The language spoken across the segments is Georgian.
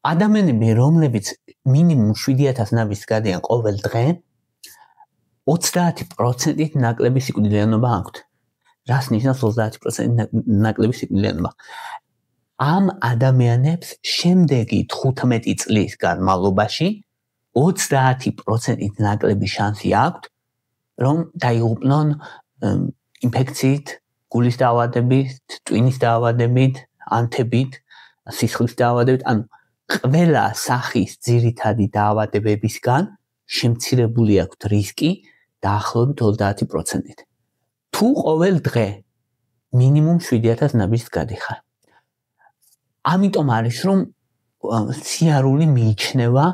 ადამიანები, რომლებიც მინიმუმ 7000 ნაბიჯს გადიან ყოველ დღე, 30%-ით ნაკლები სიკვდილიანობა აქვთ. რას ნიშნავს 30% ნაკლები სიკვდილიანობა? ამ ადამიანებს შემდეგი 15 წლის განმავლობაში 30%-ით ნაკლები შანსი აქვთ, რომ დაიღუპნონ ინფექციით, გულის დაავადებით, ტვინის დაავადებით, ანთებით, სისხლის დაავადებით, ანუ ყველა სახის ძირითადი დაავადებებისგან შემცირებული აქვთ რისკი დაახლოებით 30%-ით. თუ ყოველ დღე მინიმუმ 7000 ნაბიჯს გადიხარ. ამიტომ არის რომ სიარული მიიჩნევა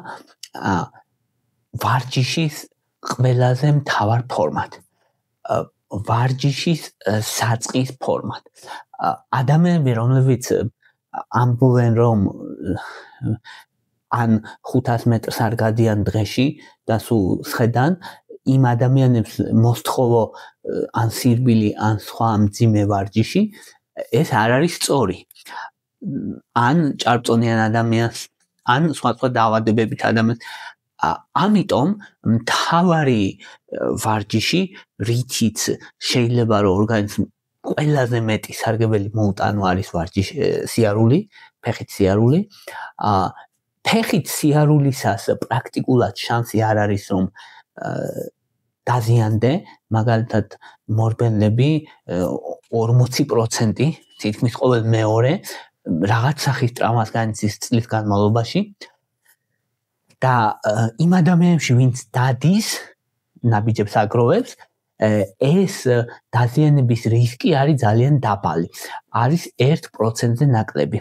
ვარჯიშის ყველაზე მთავარ ფორმად. ვარჯიშის საწყის ფორმად. ადამიანები, რომლებიც ამბობენ, რომ ან 500 მეტრს არ გადიან დღეში და სულ სხედან, იმ ადამიანებს მოსთხოვო ან სირბილი, ან სხვა მძიმე ვარჯიში, ეს არ არის სწორი. ან ჭარბწონიან ადამიანს, ან სხვა დაავადებებით ადამიანს. ამიტომ მთავარი ვარჯიში, რითიც შეიძლება რომ ორგანიზმს ყველაზე მეტი სარგებელი მოუტანო არის სიარული, ფეხით სიარული. ფეხით სიარულისას პრაქტიკულად შანსი არ არის რომ დაზიანდე, მაგალითად მორბენლები 40% თითქმის ყოველ მეორე რაღაც სახის ტრავმას განიცდის წლის განმავლობაში და იმ ადამიანებში, ვინც დადის ნაბიჯებს აგროვებს, ეს დაზიანების რისკი არის ძალიან დაბალი. არის 1%-ზე ნაკლები.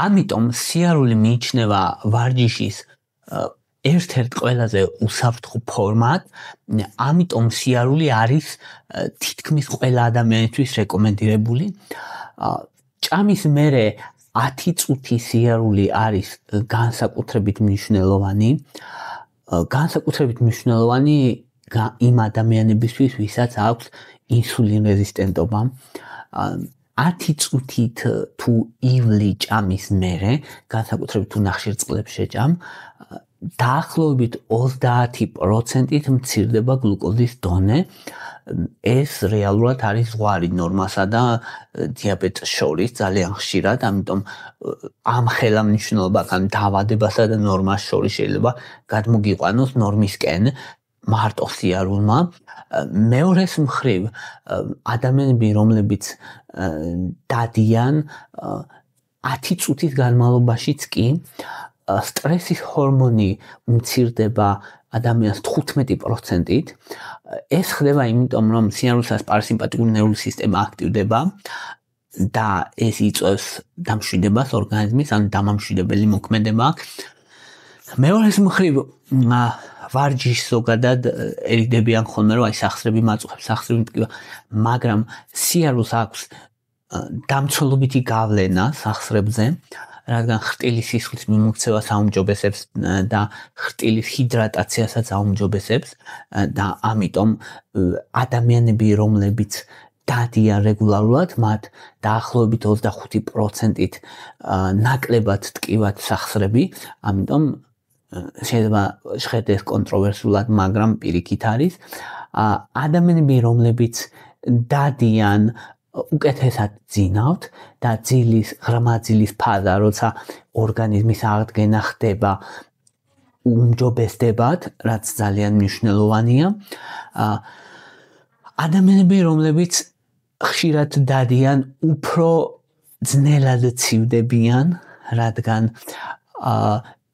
ამიტომ სიარული მიიჩნევა ვარჯიშის ერთ-ერთ ყველაზე უსაფრთხო ფორმად, ამიტომ სიარული არის თითქმის ყველა ადამიანისთვის რეკომენდირებული. ჭამის მერე 10 წუთი სიარული არის განსაკუთრებით მნიშვნელოვანი. განსაკუთრებით მნიშვნელოვანი იმ ადამიანებისთვის, ვისაც აქვს ინსულინ რეზისტენტობა. 10 წუთით თუ ივლი ჭამის მერე, განსაკუთრებით თუ ნახშირწყლებს შეჭამ, დაახლოებით 30%-ით მცირდება გლუკოზის დონე. ეს რეალურად არის ზღვარი ნორმასა და დიაბეტს შორის ძალიან ხშირად, ამიტომ ამ ხელამნიშნულობასთან დაავადებასა და ნორმას შორის შეიძლება გადმოგიყვანოს ნორმისკენ მარტო სიარულმა. მეორეს მხრივ, ადამიანები, რომლებიც დადიან 10 წუთის განმავლობაშიც კი, სტრესის ჰორმონი მცირდება ადამიანს 15%-ით. ეს ხდება იმიტომ, რომ სიარულისას პარასიმპათიკური ნერვული სისტემა აქტივდება და ეს იწვევს დამშვიდებას ორგანიზმის, ანუ დამამშვიდებელი მოქმედება. მეორეს მხრივ, ვარჯიშს ზოგადად ერიდებიან ხოლმე, რომ აი სახსრები მაწუხებს, სახსრები მტკივა, მაგრამ სიარულს აქვს დამცველობითი გავლენა სახსრებზე, რადგან ხრტილის სისხლის მიმოქცევას აუმჯობესებს და ხრტილის ჰიდრატაციასაც აუმჯობესებს და ამიტომ ადამიანები, რომლებიც დადიან რეგულარულად, მათ დაახლოებით 25%-ით ნაკლებად ტკივათ სახსრები, ამიტომ შეიძლება შედდეს კონტროვერსულად, მაგრამ პირიქით არის. ადამიანები, რომლებიც დადიან უკეთესად ძინავთ და ღრმა ძილის ფაზა, როცა ორგანიზმის აღდგენა ხდება, უმჯობესდებათ, რაც ძალიან მნიშვნელოვანია. ადამიანები, რომლებიც ხშირად დადიან, უფრო ძნელად ცივდებიან, რადგან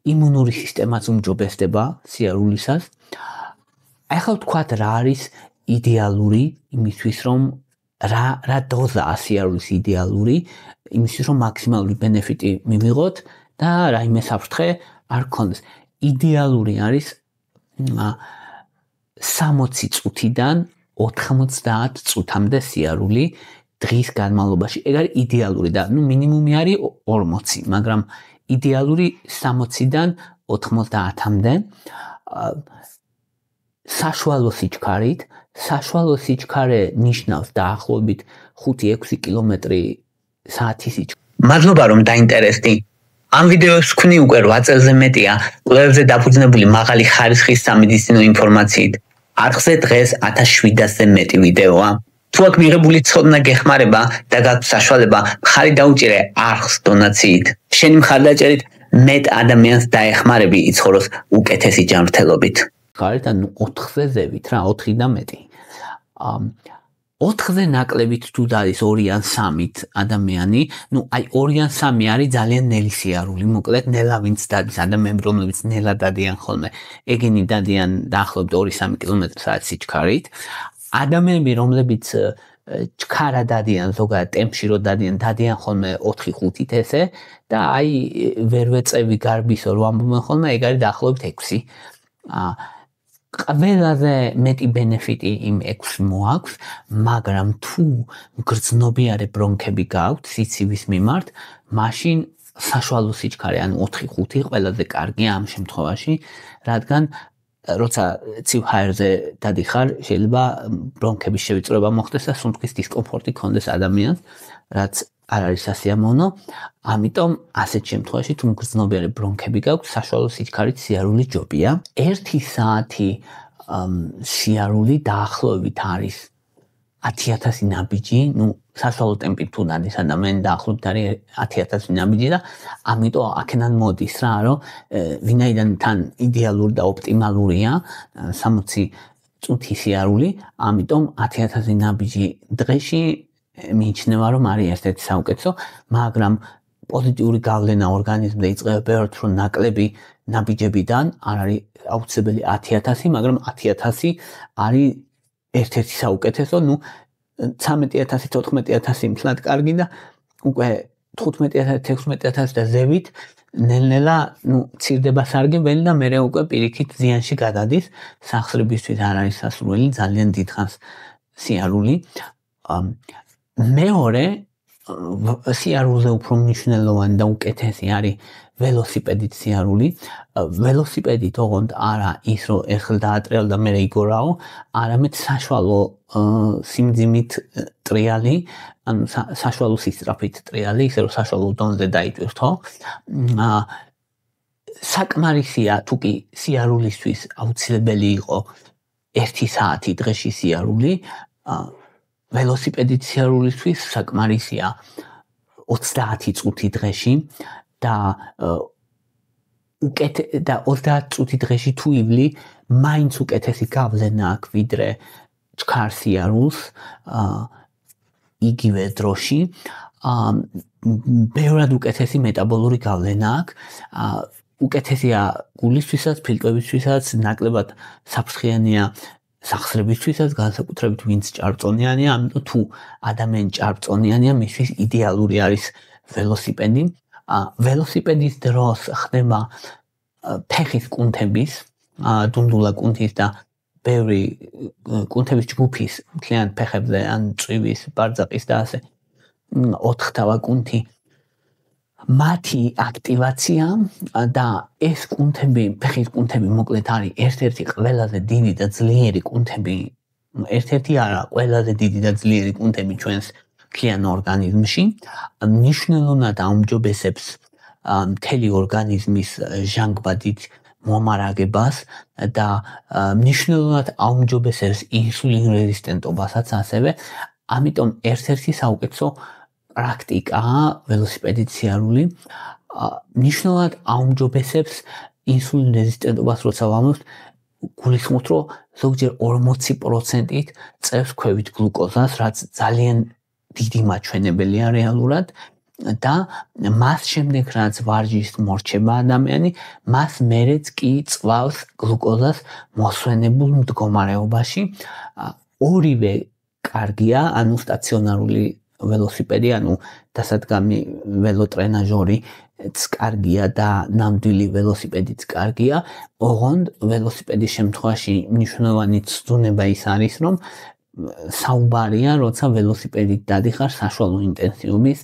იმუნური სისტემაც უმჯობესდება სიარულისას. ახლა ვთქვათ, რა არის იდეალური იმისთვის, რომ რა დოზაა სიარულის იდეალური, იმისთვის, რომ მაქსიმალური ბენეფიტი მივიღოთ და რაიმე საფრთხე არ გქონდეს. იდეალური არის 60 წუთიდან 90 წუთამდე სიარული დღის განმავლობაში. ეგ არის იდეალური და მინიმუმი არის 40, მაგრამ იდეალური 60-დან 90-მდე. საშუალო სიჩქარით, საშუალო სიჩქარე ნიშნავს დაახლოებით 5-6 კილომეტრი საათი სიჩქარე. მადლობა რომ დაინტერესდი. ამ ვიდეოს ვქნი უკვე 8 წელზე მეტია კვლევებზე დაფუძნებული მაღალი ხარისხის სამედიცინო ინფორმაციით. არხზე დღეს 1700-ზე მეტი ვიდეოა. თუ აქ მიღებული ცოდნა გეხმარება და გაქვთ საშუალება, მხარი დაუჭირე არხს დონაციით. შენი მხარდაჭერით მეტ ადამიანს დაეხმარები იცხოვროს უკეთესი ჯანმრთელობით. ხარით ანუ 4-ზე ზევით რა, 4 და მეტი. 4-ზე ნაკლებით თუ დადის 2 ან 3-ით ადამიანი, აი 2 ან 3 არის ძალიან ნელი სიარული, მოკლედ ნელა ვინც დადის ადამიანები, რომლებიც ნელა დადიან ხოლმე, ეგენი დადიან დაახლოებით 2-3 კმ/სთ სიჩქარით. ადამიანები, რომლებიც ჩქარა დადიან, ზოგადად ტემპში რო დადიან ხოლმე 4-5-ით ესე და აი ვერ ვეწევი გარბისო რო ამბობენ ხოლმე, ეგ არის დაახლოებით 6. ყველაზე მეტი ბენეფიტი იმ 6 მოაქვს, მაგრამ თუ გრძნობიარე ბრონქები გაქვთ სიცივის მიმართ, მაშინ საშუალო სიჩქარე, ანუ 4-5 ყველაზე კარგია ამ შემთხვევაში, რადგან როცა ცივ ჰაერზე დადიხარ, შეიძლება ბრონქების შევიწროება მოხდეს და სუნთქვის დისკომფორტი გქონდეს ადამიანს, რაც არ არის სასიამოვნო. ამიტომ ასეთ შემთხვევაში თუ გრძნობიარე ბრონქები გაქვთ, საშუალო სიჩქარით სიარული ჯობია. 1 საათი სიარული დაახლოებით არის 10,000 ნაბიჯი, საშუალო ტემპით თუ დადის ადამიანი დაახლოებით არის 10,000 ნაბიჯი და ამიტომ აქედან მოდის რა, რომ ვინაიდან თან იდეალური და ოპტიმალურია 60 წუთი სიარული, ამიტომ 10,000 ნაბიჯი დღეში მიიჩნევა რომ არის ერთ-ერთი საუკეთესო, მაგრამ პოზიტიური გავლენა ორგანიზმზე იწყება ბევრად რომ ნაკლები ნაბიჯებიდან არ არის აუცილებელი 10,000, მაგრამ 10,000 არის ერთ-ერთი საუკეთესო, 13,000, 14,000 მთლად კარგი და უკვე 15,000, 16,000 და ზევით ნელ-ნელა ცირდება სარგებელი და მერე უკვე პირიქით ზიანში გადადის. სახსრებისთვის არ არის სასურველი, ძალიან დიდხანს სიარული. მეორე სიარულზე უფრო მნიშვნელოვანი და უკეთესი არის ველოსიპედით სიარული. ველოსიპედით ოღონდ არა ის რომ ეხლა დაატრიალო და მერე იგორაო, არამედ საშუალო სიმძიმით ტრიალი, ანუ საშუალო სისწრაფით ტრიალი, ისე რომ საშუალო დონეზე დაიწვირთო. საკმარისია თუ კი სიარულისთვის აუცილებელი იყო 1 საათი დღეში სიარული, ველოსიპედით სიარულისთვის საკმარისია 30 წუთი დღეში და 30 წუთი დღეში თუ ივლი, მაინც უკეთესი გავლენა აქვს ვიდრე ჩქარ სიარულს იგივე დროში. ბევრად უკეთესი მეტაბოლური გავლენა აქვს. უკეთესია გულისთვისაც, ფილტვებისთვისაც, ნაკლებად საფრთხიანია სახსრებისთვისაც, განსაკუთრებით ვინც ჭარბწონიანია, ამიტომ თუ ადამიანი ჭარბწონიანია, მისთვის იდეალური არის ველოსიპედი. ველოსიპედის დროს ხდება ფეხის კუნთების, დუნდულა კუნთის და ბევრი კუნთების ჯგუფის მთლიან ფეხებზე, ან წვივის, ბარძაყის და ასე 4 თავა კუნთი მათი აქტივაცია და ეს კუნთები, ფეხის კუნთები მოკლედ არის ერთ-ერთი ყველაზე დიდი და ძლიერი კუნთები, ერთ-ერთი არა, ყველაზე დიდი და ძლიერი კუნთები ჩვენს მთლიან ორგანიზმში. მნიშვნელოვნად აუმჯობესებს მთელი ორგანიზმის ჟანგბადით მომარაგებას და მნიშვნელოვნად აუმჯობესებს ინსულინ რეზისტენტობასაც ასევე. ამიტომ ერთ-ერთი საუკეთესო პრაქტიკაა ველოსიპედით სიარული. მნიშვნელოვნად აუმჯობესებს ინსულინ რეზისტენტობას, როცა ვამბობთ, გულისხმობთ, რომ ზოგჯერ 40%-ით წევს ქვევით გლუკოზას, რაც ძალიან დიდი მაჩვენებელია რეალურად და მას შემდეგ რაც ვარჯიშს მორჩება ადამიანი, მას მერეც კი წვავს გლუკოზას მოსვენებულ მდგომარეობაში. ორივე კარგია, ანუ სტაციონარული ველოსიპედი, ანუ დასადგამი ველოტრენაჟორიც კარგია და ნამდვილი ველოსიპედიც კარგია. ოღონდ ველოსიპედის შემთხვევაში მნიშვნელოვანი ცდუნება ის არის, რომ საუბარია, როცა ველოსიპედით დადიხარ საშუალო ინტენსივობის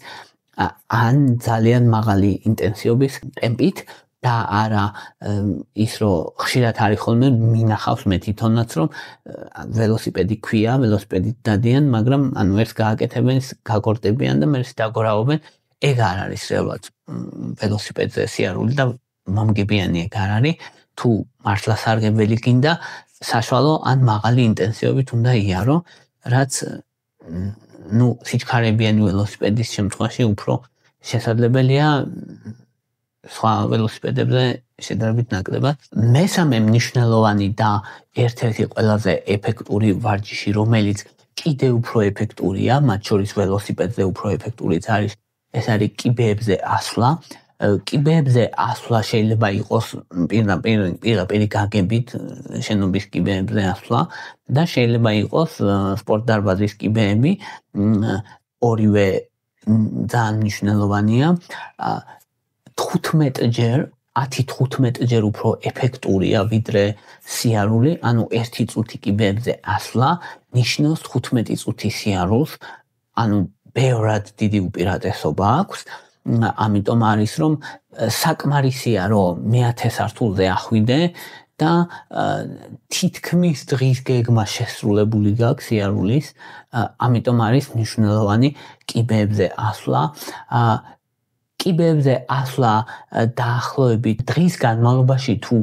ან ძალიან მაღალი ინტენსივობის ტემპით და არა ის რომ ხშირად არის ხოლმე მინახავს მე თვითონაც რომ ველოსიპედი ქვია, ველოსიპედით დადიან, მაგრამ ანუ ერთს გააკეთებენ, გაგორდებიან და მერე დაგორაობენ. ეგ არ არის რეალურად ველოსიპედზე სიარული და მომგებიანი ეგ არ არის. თუ მართლა სარგებელი გინდა, საშუალო ან მაღალი ინტენსივობით უნდა იარო, რაც სიჩქარებიანი ველოსიპედის შემთხვევაში უფრო შესაძლებელია სხვა ველოსიპედებზე შედარებით ნაკლებად. მესამე მნიშვნელოვანი და ერთ-ერთი ყველაზე ეფექტური ვარჯიში, რომელიც კიდევ უფრო ეფექტურია, მათ შორის ველოსიპედზე უფრო ეფექტურიც არის, ეს არის კიბეებზე ასვლა. კიბეებზე ასვლა შეიძლება იყოს პირდაპირ გაგებით შენობის კიბეებზე ასვლა და შეიძლება იყოს სპორტდარბაზის კიბეები, ორივე ძალიან მნიშვნელოვანია. 10-15 ჯერ უფრო ეფექტურია ვიდრე სიარული, ანუ 1 წუთი კიბეებზე ასვლა ნიშნავს 15 წუთი სიარულს, ანუ ბევრად დიდი უპირატესობა აქვს. ამიტომ არის რომ საკმარისია რომ მე-10 სართულზე ახვიდე და თითქმის დღის გეგმა შესრულებული გაქვს სიარულის, ამიტომ არის მნიშვნელოვანი კიბეებზე ასვლა. კიბეებზე ასვლა დაახლოებით დღის განმავლობაში თუ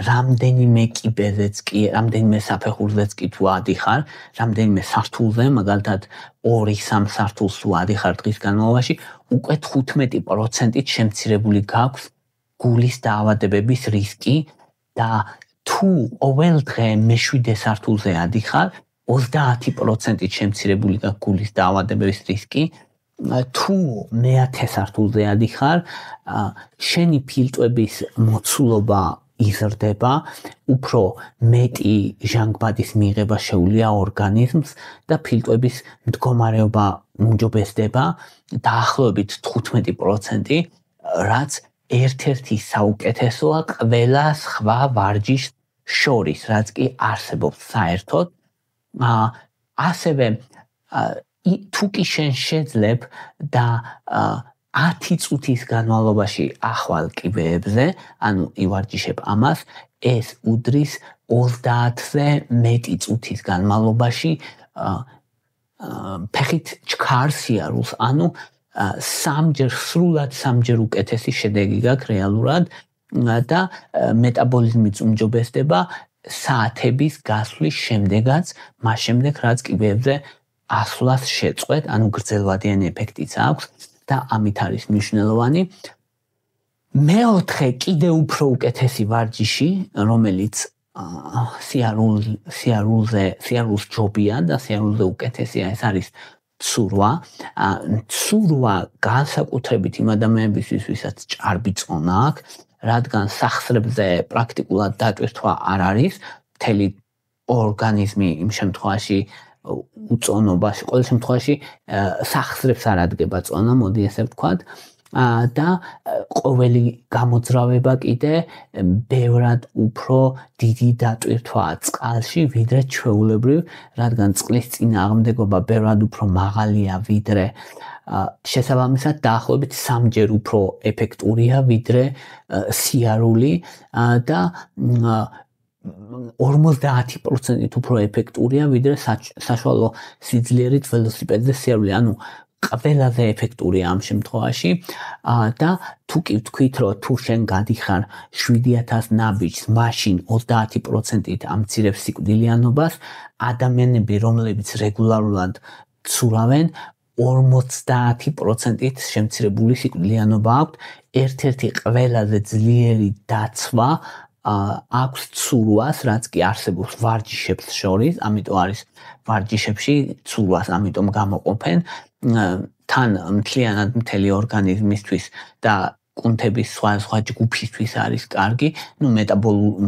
რამდენიმე კიბეზეც კი, რამდენიმე საფეხურზეც კი თუ ადიხარ, რამდენიმე სართულზე, მაგალითად 2-3 სართულს თუ ადიხარ დღის განმავლობაში, უკვე 15%-ით შემცირებული გაქვს გულის დაავადებების რისკი და თუ ყოველ დღე მე-7 სართულზე ადიხარ, 30%-ით შემცირებული გაქვს გულის დაავადებების რისკი. თუ მე-10 სართულზე ადიხარ, შენი ფილტვების მოცულობა იზრდება, უფრო მეტი ჟანგბადის მიღება შეუძლია ორგანიზმს და ფილტვების მდგომარეობა უმჯობესდება დაახლოებით 15%, რაც ერთ-ერთი საუკეთესოა ყველა სხვა ვარჯიშს შორის, რაც კი არსებობს საერთოდ. ასევე თუ კი შენ შეძლებ და 10 წუთის განმავლობაში ახვალ კიბეებზე, ანუ ივარჯიშებ ამას, ეს უდრის 30-ზე მეტი წუთის განმავლობაში ფეხით ჩქარ სიარულს, ანუ სრულად სამჯერ უკეთესი შედეგი გაქვს რეალურად და მეტაბოლიზმიც უმჯობესდება საათების გასვლის შემდეგაც, მას შემდეგ რაც კიბეებზე ასვლას შეწყვეტ, ანუ გრძელვადიანი ეფექტიც აქვს და ამით არის მნიშვნელოვანი. მე-4 კიდევ უფრო უკეთესი ვარჯიში, რომელიც სიარულს ჯობია და სიარულზე უკეთესია, ეს არის ცურვა. ცურვა განსაკუთრებით იმ ადამიანებისთვის, ვისაც ჭარბი წონა აქვს, რადგან სახსრებზე პრაქტიკულად დატვირთვა არ არის, მთელი ორგანიზმი იმ შემთხვევაში უწონობაში, ყოველ შემთხვევაში სახსრებს არ ადგება წონა, მოდი ესე ვთქვათ, და ყოველი გამოძრავება კიდე ბევრად უფრო დიდი დატვირთვაა წყალში, ვიდრე ჩვეულებრივ, რადგან წყლის წინააღმდეგობა ბევრად უფრო მაღალია ვიდრე შესაბამისად დაახლოებით 3-ჯერ უფრო ეფექტურია ვიდრე სიარული და 50%-ით უფრო ეფექტურია ვიდრე საშუალო სიძლიერით ველოსიპედზე სიარული, ანუ ყველაზე ეფექტურია ამ შემთხვევაში და თუ კი ვთქვით, რომ თუ შენ გადიხარ 7000 ნაბიჯს, მაშინ 30%-ით ამცირებს სიკვდილიანობას, ადამიანები, რომლებიც რეგულარულად ცურავენ, 50%-ით შემცირებული სიკვდილიანობა აქვთ. ერთ-ერთი ყველაზე ძლიერი დაცვა აქვს ცურვას, რაც კი არსებობს ვარჯიშებს შორის, ამიტომ არის ვარჯიშებში ცურვას ამიტომ გამოყოფენ, თან მთლიანად მთელი ორგანიზმისთვის და კუნთების სხვა ჯგუფისთვის არის კარგი,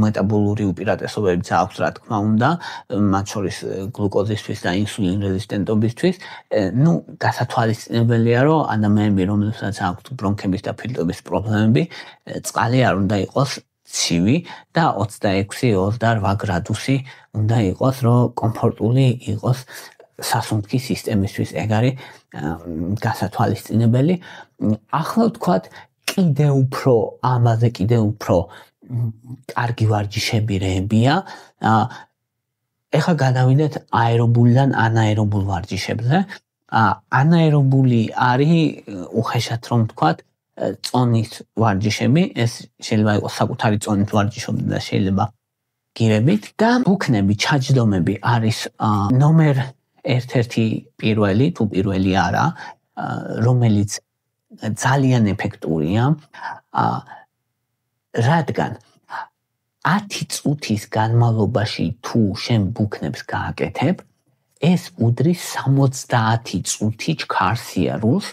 მეტაბოლური უპირატესობებიც აქვს, რა თქმა უნდა, მათ შორის გლუკოზისთვის და ინსულინ რეზისტენტობისთვის. გასათვალისწინებელია, რომ ადამიანები, რომლებსაც აქვთ ბრონქების და ფილტვების პრობლემები, წყალი არ უნდა იყოს ცივი და 26-28 გრადუსი უნდა იყოს, რომ კომფორტული იყოს სასუნთქი სისტემისთვის. ეგ არის გასათვალისწინებელი. ახლა ვთქვათ, კიდევ უფრო ამაზე კიდევ უფრო კარგი ვარჯიშები რეებია. ეხლა გადავიდეთ აერობულიდან ანაერობულ ვარჯიშებზე. ანაერობული არის უხეშად რომ ვთქვათ წონის ვარჯიშები, ეს შეიძლება იყოს საკუთარი წონის ვარჯიშობი და შეიძლება გირებით და ბუქნები, ჩაჯდომები არის ნომერ ერთ-ერთი პირველი, თუ პირველი არა, რომელიც ძალიან ეფექტურია, რადგან 10 წუთის განმავლობაში თუ შენ ბუქნებს გააკეთებ, ეს უდრის 70 წუთი ჩქარსიარულს,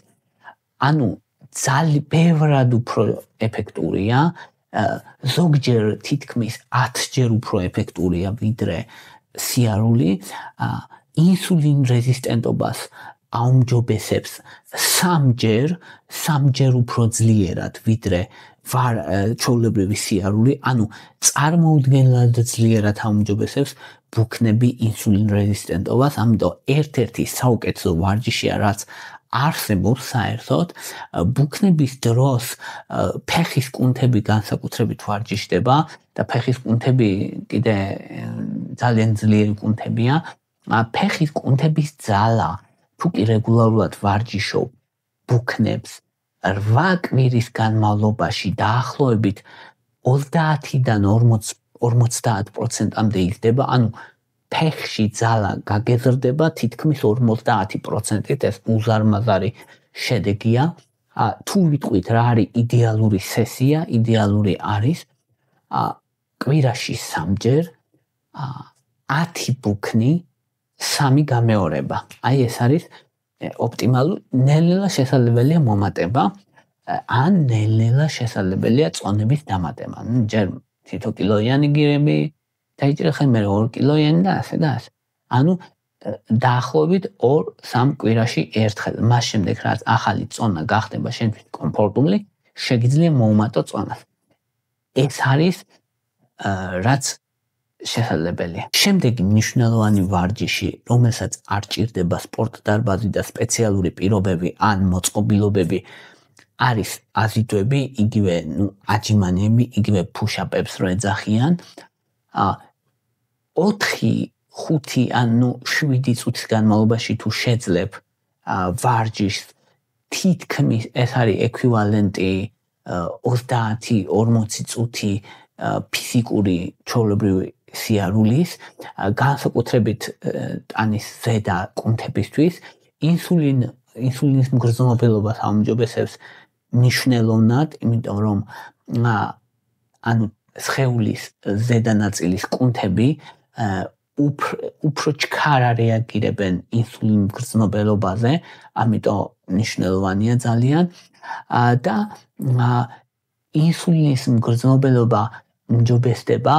ანუ ძალიან ბევრად უფრო ეფექტურია, ზოგჯერ თითქმის 10-ჯერ უფრო ეფექტურია ვიდრე სიარული, ინსულინ რეზისტენტობას აუმჯობესებს 3-ჯერ უფრო ძლიერად ვიდრე ჩვეულებრივი სიარული, ანუ წარმოუდგენლად ძლიერად აუმჯობესებს ბუქნები ინსულინ რეზისტენტობას, ამიტომ ერთ-ერთი საუკეთესო ვარჯიშია, რაც არსებობს საერთოდ, ბუქნების დროს ფეხის კუნთები განსაკუთრებით ვარჯიშდება და ფეხის კუნთები კიდე ძალიან ძლიერი კუნთებია. ფეხის კუნთების ძალა, თუ კი რეგულარულად ვარჯიშობ ბუქნებს 8 კვირის განმავლობაში დაახლოებით 30-დან 50%-მდე იზრდება, ანუ ფეხში ძალა გაგეზრდება თითქმის 50%-ით, ეს უზარმაზარი შედეგია. თუ ვიტყვით რა არის იდეალური სესია, იდეალური არის კვირაში 3-ჯერ 10 ბუქნი 3 გამეორება. აი ეს არის ოპტიმალური, ნელ-ნელა შესაძლებელია მომატება, ან ნელ-ნელა შესაძლებელია წონების დამატება. ჯერ თითო კილოიანი გირები დაიჭირე ხე მე 2 კილოიანი და ასე და ასე. ანუ დაახლოებით 2-3 კვირაში ერთხელ. მას შემდეგ რაც ახალი წონა გახდება შენთვის კომფორტული, შეგიძლია მოუმატო წონას. ეს არის რაც შესაძლებელია. შემდეგი მნიშვნელოვანი ვარჯიში, რომელსაც არ ჭირდება სპორტდარბაზი და სპეციალური პირობები ან მოწყობილობები, არის აზიდვები, იგივე აჯიმანები, იგივე push-up-ებს რო ეძახიან. 4-5 ან 7 წუთის განმავლობაში თუ შეძლებ ვარჯიშს, თითქმის ეს არის ეკვივალენტი 30-40 წუთი ფიზიკური ჩვეულებრივი სიარულის, განსაკუთრებით ტანის ზედა კუნთებისთვის, ინსულინის მგრძნობელობას აუმჯობესებს მნიშვნელოვნად, იმიტომ რომ ანუ სხეულის ზედა ნაწილის კუნთები უფრო ჩქარა რეაგირებენ ინსულინის მგრძნობელობაზე, ამიტომ მნიშვნელოვანია ძალიან და ინსულინის მგრძნობელობა უმჯობესდება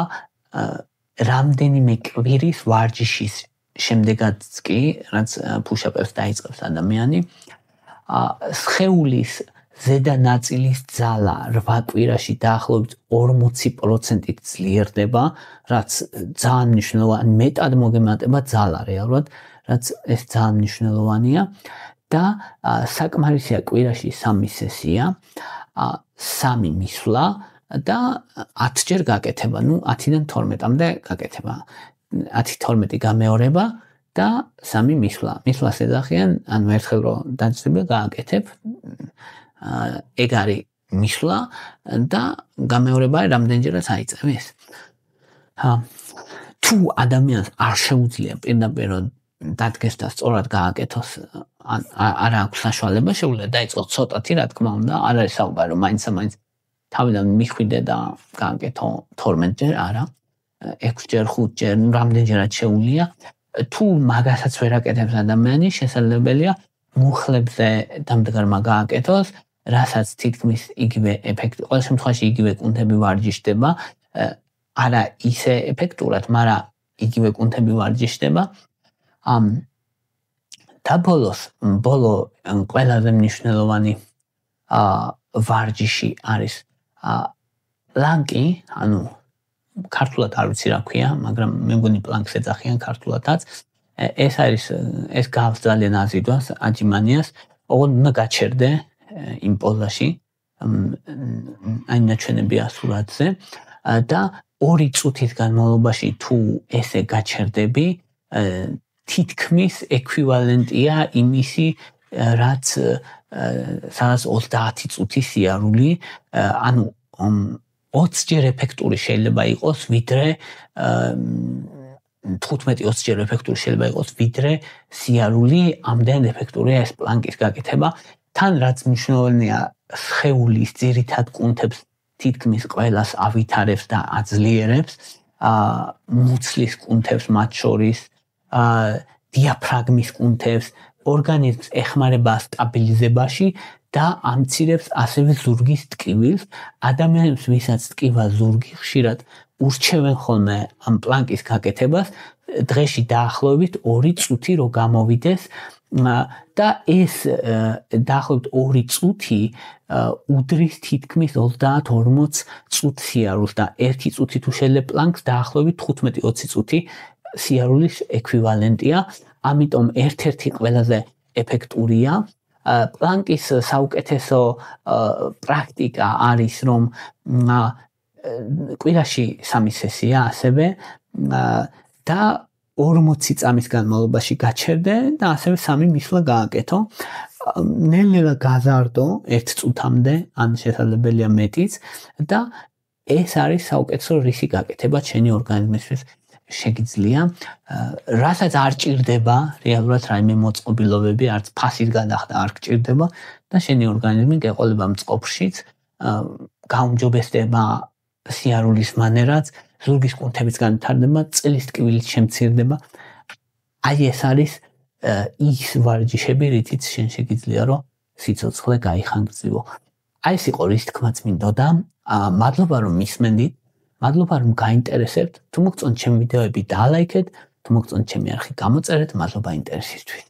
რამდენიმე კვირის ვარჯიშის შემდეგაც კი, რაც push-up-ებს დაიწყებს ადამიანი, სხეულის ზედა ნაწილის ძალა 8 კვირაში დაახლოებით 40%-ით ძლიერდება, რაც ძალიან მნიშვნელოვანია, მეტად მოგემატება ძალა რეალურად, რაც ეს ძალიან მნიშვნელოვანია და საკმარისია კვირაში 3 სესია, 3 მისვლა და 10-ჯერ გაკეთება, 10-დან 12-მდე გაკეთება. 10-12 გამეორება და 3 მისვლა. მისვლას ეძახიან, ანუ ერთხელ რო დაძრები გააკეთებ, ეგ არის მისვლა და გამეორება რამდენჯერაც აიწევ ეს. თუ ადამიანს არ შეუძლია პირდაპირ დადგეს და სწორად გააკეთოს, არ აქვს საშუალება, შეუძლია დაიწყოს ცოტათი, რა თქმა უნდა, არ არის საუბარი, რომ მაინც თავიდან მიხვიდე და გააკეთო 12-ჯერ, არა, 6-ჯერ, 5-ჯერ, რამდენჯერაც შეუძლია. თუ მაგასაც ვერ აკეთებს ადამიანი, შესაძლებელია მუხლებზე დამდგარმა გააკეთოს, რასაც თითქმის იგივე ეფექტი, ყოველ შემთხვევაში იგივე კუნთები ვარჯიშდება, არა ისე ეფექტურად, მაგრამ იგივე კუნთები ვარჯიშდება. და ბოლო ყველაზე მნიშვნელოვანი ვარჯიში არის პლანკი, ანუ ქართულად არ ვიცი რა ქვია, მაგრამ მე მგონი პლანკს ეძახიან ქართულადაც. ეს გავს ძალიან აზიდვას, აჯიმანიას, ოღონდ უნდა გაჩერდე იმ პოზაში, აი ნაჩვენებია სურათზე და 2 წუთის განმავლობაში თუ ესე გაჩერდები, თითქმის ეკვივალენტია იმისი, რაც სადაც 30 წუთი სიარული, ანუ 20 ჯერ ეფექტური შეიძლება იყოს, ვიდრე 15-20 ჯერ ეფექტური შეიძლება იყოს, ვიდრე სიარული, ამდენ ეფექტურია ეს პლანკის გაკეთება. თან რაც მნიშვნელოვანია, სხეულის ძირითად კუნთებს თითქმის ყველას ავითარებს და აძლიერებს, მუცლის კუნთებს მათ შორის, დიაფრაგმის კუნთებს, ორგანიზმს ეხმარება სტაბილიზებაში და ამცირებს ასევე ზურგის ტკივილს. ადამიანებს, ვისაც ტკივა ზურგი, ხშირად ურჩევენ ხოლმე ამ პლანკის გაკეთებას, დღეში დაახლოებით 2 წუთი რო გამოვიდეს და ეს დაახლოებით 2 წუთი უდრის თითქმის 30-40 წუთს სიარულს და 1 წუთი თუ შეძლებ პლანკს, დაახლოებით 15-20 წუთი სიარულის ეკვივალენტია. ამიტომ ერთ-ერთი ყველაზე ეფექტურია. პლანკის საუკეთესო პრაქტიკა არის, რომ კვირაში 3 სესია ასევე და 40 წამის განმავლობაში გაჩერდე და ასევე 3 მისვლა გააკეთო. ნელ-ნელა გაზარდო 1 წუთამდე, ან შესაძლებელია მეტიც და ეს არის საუკეთესო რისი გაკეთება ჩვენი ორგანიზმისთვის შეგიძლია. რასაც არ ჭირდება რეალურად რაიმე მოწყობილობები, არც ფასის გადახდა არ გჭირდება და შენი ორგანიზმი გეყოლება მწყობრშიც, გაუმჯობესდება სიარულის მანერაც, ზურგის კუნთებიც განვითარდება, წლის ტკივილიც შემცირდება. აი ეს არის ის ვარჯიშები, რითიც შენ შეგიძლია რომ სიცოცხლე გაიხანგრძივო. აი ეს იყო რის თქმაც მინდოდა. მადლობა რომ მისმენდით, მადლობა რომ გაინტერესებთ. თუ მოგწონთ ჩემი ვიდეოები, დალაიქეთ, თუ მოგწონთ ჩემი არხი, გამოწერეთ. მადლობა ინტერესისთვის.